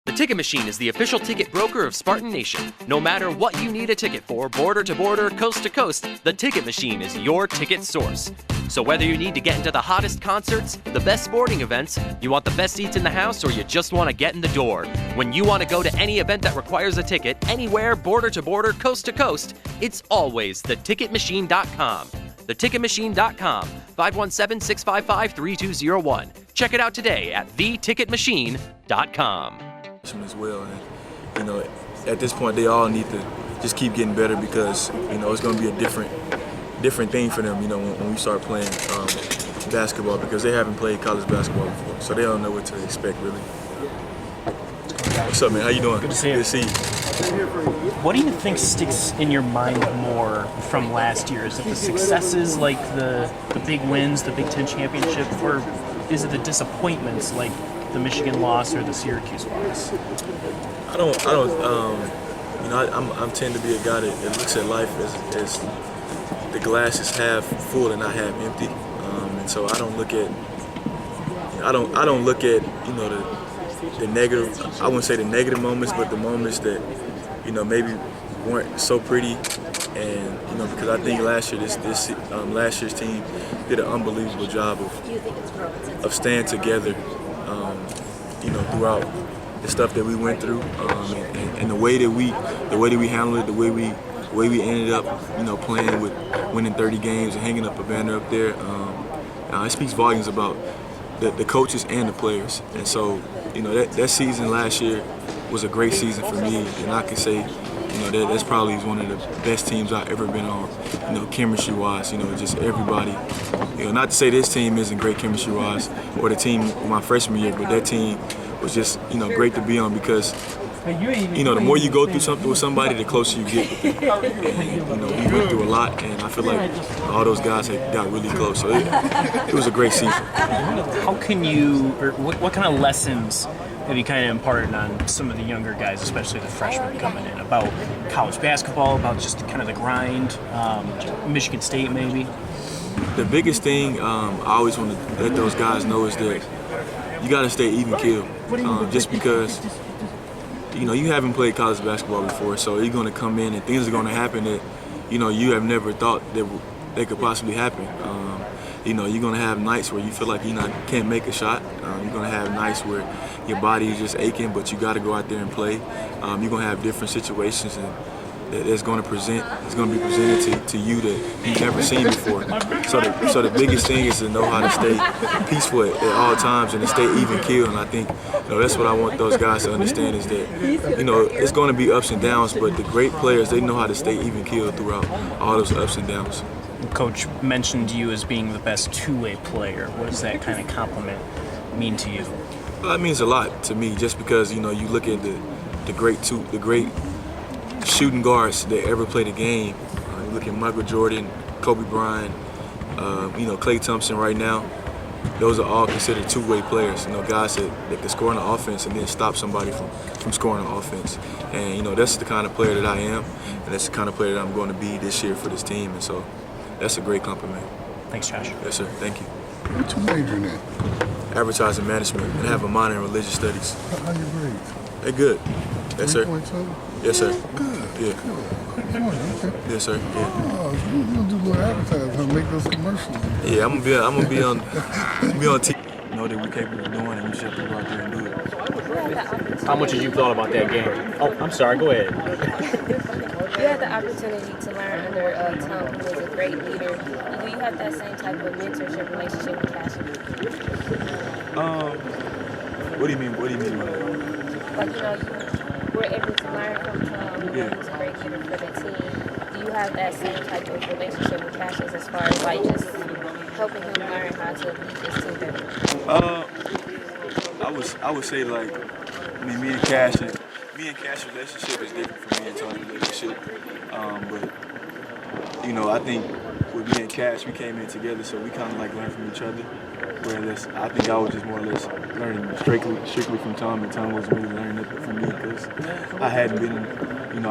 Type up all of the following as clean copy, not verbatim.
The Ticket Machine is the official ticket broker of Spartan Nation. No matter what you need a ticket for, border to border, coast to coast, the Ticket Machine is your ticket source. So whether you need to get into the hottest concerts, the best sporting events, you want the best seats in the house, or you just want to get in the door, when you want to go to any event that requires a ticket, anywhere, border to border, coast to coast, it's always theticketmachine.com. Theticketmachine.com, 517-655-3201. Check it out today at theticketmachine.com. As well, and at this point they all need to just keep getting better because it's going to be a different thing for them when we start playing basketball, because they haven't played college basketball before, so they don't know what to expect really. What's up, man? How you doing? Good to see you. Good to see you. What do you think sticks in your mind more from last year? Is it the successes, like the big wins, the Big Ten championship, or is it the disappointments like the Michigan loss or the Syracuse loss? I tend to be a guy that looks at life as the glass is half full and not half empty, and so I don't look at the negative. I wouldn't say the negative moments, but the moments that maybe weren't so pretty, and because I think last year's team did an unbelievable job of staying together. Throughout the stuff that we went through, and the way that we handled it, the way we ended up, playing with winning 30 games and hanging up a banner up there, it speaks volumes about the coaches and the players. And so, that season last year was a great season for me, and I can say, that's probably one of the best teams I've ever been on, chemistry-wise, just everybody. Not to say this team isn't great chemistry-wise, or the team my freshman year, but that team was just, great to be on because, the more you go through something with somebody, the closer you get with them. And, we went through a lot, and I feel like all those guys got really close. So it was a great season. How can you, or what kind of lessons have you kind of imparted on some of the younger guys, especially the freshmen coming in, about college basketball, about just kind of the grind, Michigan State maybe? The biggest thing I always want to let those guys know is that you got to stay even keel. Just because, you haven't played college basketball before, so you're going to come in and things are going to happen that, you have never thought that they could possibly happen. You're going to have nights where you feel like you can't make a shot. You're going to have nights where your body is just aching, but you got to go out there and play. You're going to have different situations that's going to be presented to you that you've never seen before. So the biggest thing is to know how to stay peaceful at all times and to stay even keel. And I think that's what I want those guys to understand is that it's going to be ups and downs, but the great players, they know how to stay even keel throughout all those ups and downs. Coach mentioned you as being the best two-way player. What does that kind of compliment mean to you? Well, it means a lot to me, just because you look at the great shooting guards that ever played the game. You look at Michael Jordan, Kobe Bryant, Klay Thompson right now. Those are all considered two-way players. Guys that can score on the offense and then stop somebody from scoring on offense. And that's the kind of player that I am, and that's the kind of player that I'm going to be this year for this team. And so that's a great compliment. Thanks, Josh. Yes, sir. Thank you. What you majoring in? Advertising management, and have a minor in religious studies. How your grades? They're good. Yes, sir. 3.2? Yes, sir. Good. Yeah. Good. Okay. Yes, sir. Yeah. Oh, you gonna do a little advertising and make those commercials. Yeah, I'm gonna be on TV. Know that we're capable of doing it. We just have to go out there and do it. How much have you thought about that game? Oh, I'm sorry. Go ahead. You had the opportunity to learn under Tom, who was a great leader. Do you have that same type of mentorship relationship with Cassidy? What do you mean? What do you mean by that? Like, you were able to learn from Tom, who was a great leader for the team. Do you have that same type of relationship with Cassius as far as like just helping him learn how to lead this team better? I would say like, me and Cash relationship is different from me and Tony's relationship. But I think with me and Cash, we came in together, so we kind of like learned from each other. Whereas I think I was just more or less learning strictly from Tom, and Tom was really learning it from me because I hadn't been in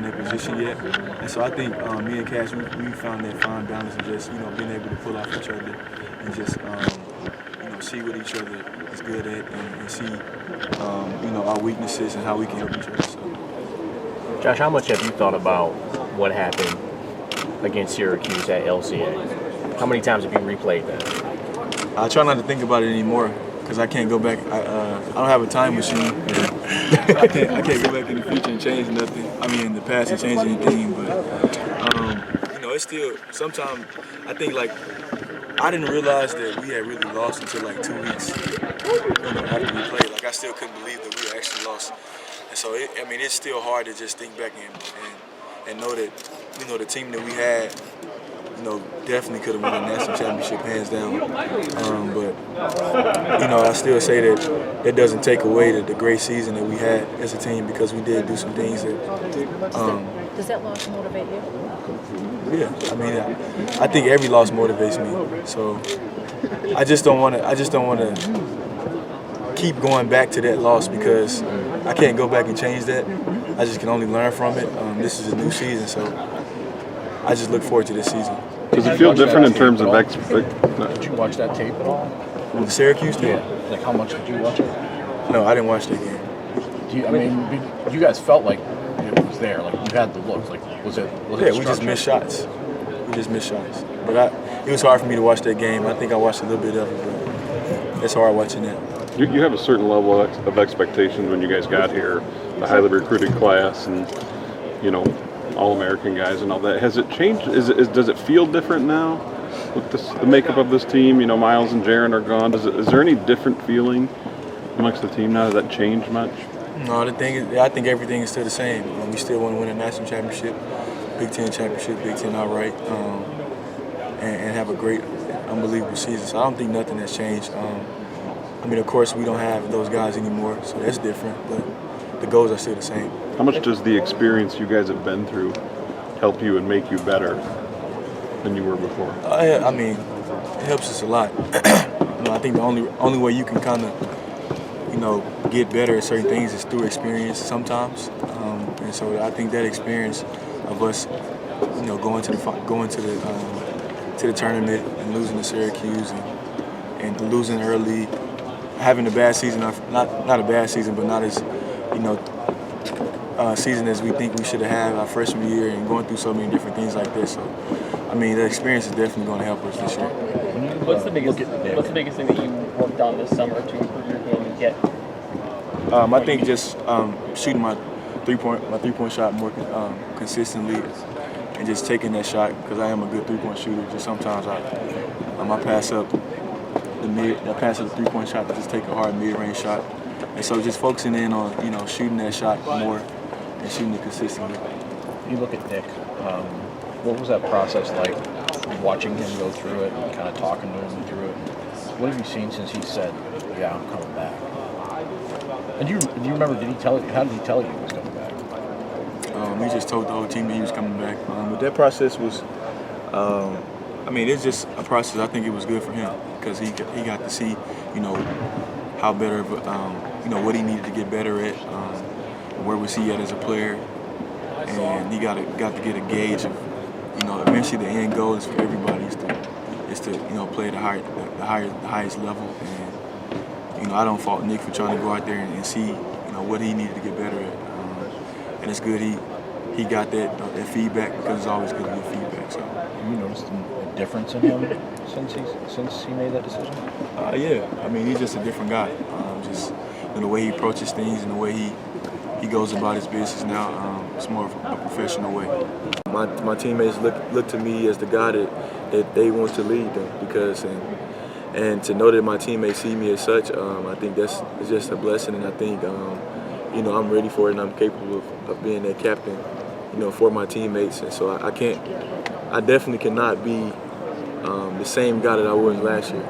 that position yet. And so I think me and Cash, we found that fine balance of just being able to pull off each other and just see what each other is good at and see our weaknesses and how we can help each other. So. Josh, how much have you thought about what happened against Syracuse at LCA? How many times have you replayed that? I try not to think about it anymore because I can't go back. I don't have a time machine. I can't go back in the future and change nothing. I mean, in the past and change anything. But it's still sometimes I think like I didn't realize that we had really lost until like 2 weeks after we played. Like I still couldn't believe that we actually lost. And so it's still hard to just think back and know that the team that we had. Definitely could have won the national championship hands down. But I still say that doesn't take away the great season that we had as a team because we did do some things that. Does that loss motivate you? Yeah, I think every loss motivates me. So I just don't want to keep going back to that loss because I can't go back and change that. I just can only learn from it. This is a new season, so. I just look forward to this season. Does it feel different in terms of Did you watch that tape at all? The Syracuse tape? Yeah. Like how much did you watch it? No, I didn't watch that game. You guys felt like it was there. Like you had the looks. Like was it? Yeah, we just missed shots. But it was hard for me to watch that game. I think I watched a little bit of it, but it's hard watching that. You have a certain level of expectations when you guys got here, the highly recruited class, and All-American guys and all that. Has it changed? Does it feel different now with the makeup of this team? Miles and Jaron are gone. Is there any different feeling amongst the team now? Has that changed much? No, the thing is, I think everything is still the same. We still want to win a national championship, Big Ten championship, Big Ten outright, and have a great, unbelievable season. So I don't think nothing has changed. Of course, we don't have those guys anymore, so that's different. But the goals are still the same. How much does the experience you guys have been through help you and make you better than you were before? It helps us a lot. I think the only way you can kind of, get better at certain things is through experience sometimes. And so I think that experience of us, going to the tournament and losing to Syracuse and losing early, having a bad season, not a bad season, but not as season as we think we should have had our freshman year and going through so many different things like this. So, the experience is definitely going to help us this year. What's the biggest thing that you worked on this summer to improve your game and get? I think just shooting my three-point shot more consistently and just taking that shot because I am a good three-point shooter. Just sometimes I pass up the three-point shot to just take a hard mid-range shot. And so just focusing in on, shooting that shot more and shooting it consistently. You look at Nick, what was that process like, watching him go through it and kind of talking to him through it? What have you seen since he said, yeah, I'm coming back? And do you remember, how did he tell you he was coming back? He just told the whole team that he was coming back. But that process was, it's just a process. I think it was good for him because he got to see, how better, what he needed to get better at, where was he at as a player, and he got to get a gauge of, eventually the end goal is for everybody is to play at the highest level, and I don't fault Nick for trying to go out there and see what he needed to get better at, and it's good he got that feedback because it's always good to get feedback. So. Have you noticed a difference in him since he made that decision? Yeah, he's just a different guy. Just the way he approaches things and the way he goes about his business now, it's more of a professional way. My teammates look to me as the guy that they want to lead them because and to know that my teammates see me as such, I think it's just a blessing, and I think I'm ready for it and I'm capable of being that captain, for my teammates, and so I definitely cannot be the same guy that I was last year.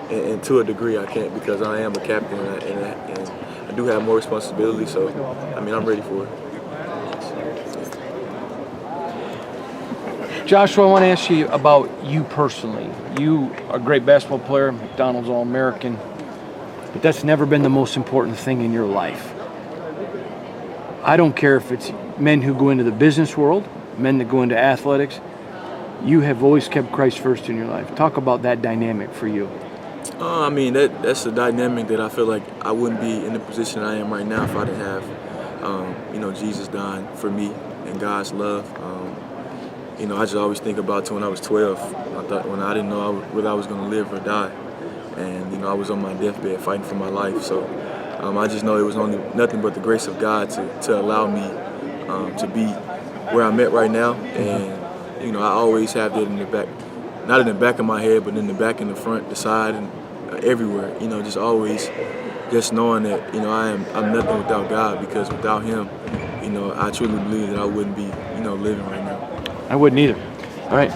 And to a degree I can't because I am a captain and I do have more responsibility, so I'm ready for it. Joshua, I want to ask you about you personally. You are a great basketball player, McDonald's All-American, but that's never been the most important thing in your life. I don't care if it's men who go into the business world, men that go into athletics. You have always kept Christ first in your life. Talk about that dynamic for you. I mean, that's a dynamic that I feel like I wouldn't be in the position I am right now if I didn't have, Jesus dying for me and God's love. I just always think about when I was 12. I thought when I didn't know whether I was going to live or die, and I was on my deathbed fighting for my life. So I just know it was only nothing but the grace of God to allow me to be where I'm at right now. And I always have that in the back, not in the back of my head, but in the back and the front, the side, and everywhere. Just always, just knowing that I'm nothing without God, because without Him, I truly believe that I wouldn't be living right now. I wouldn't either. All right.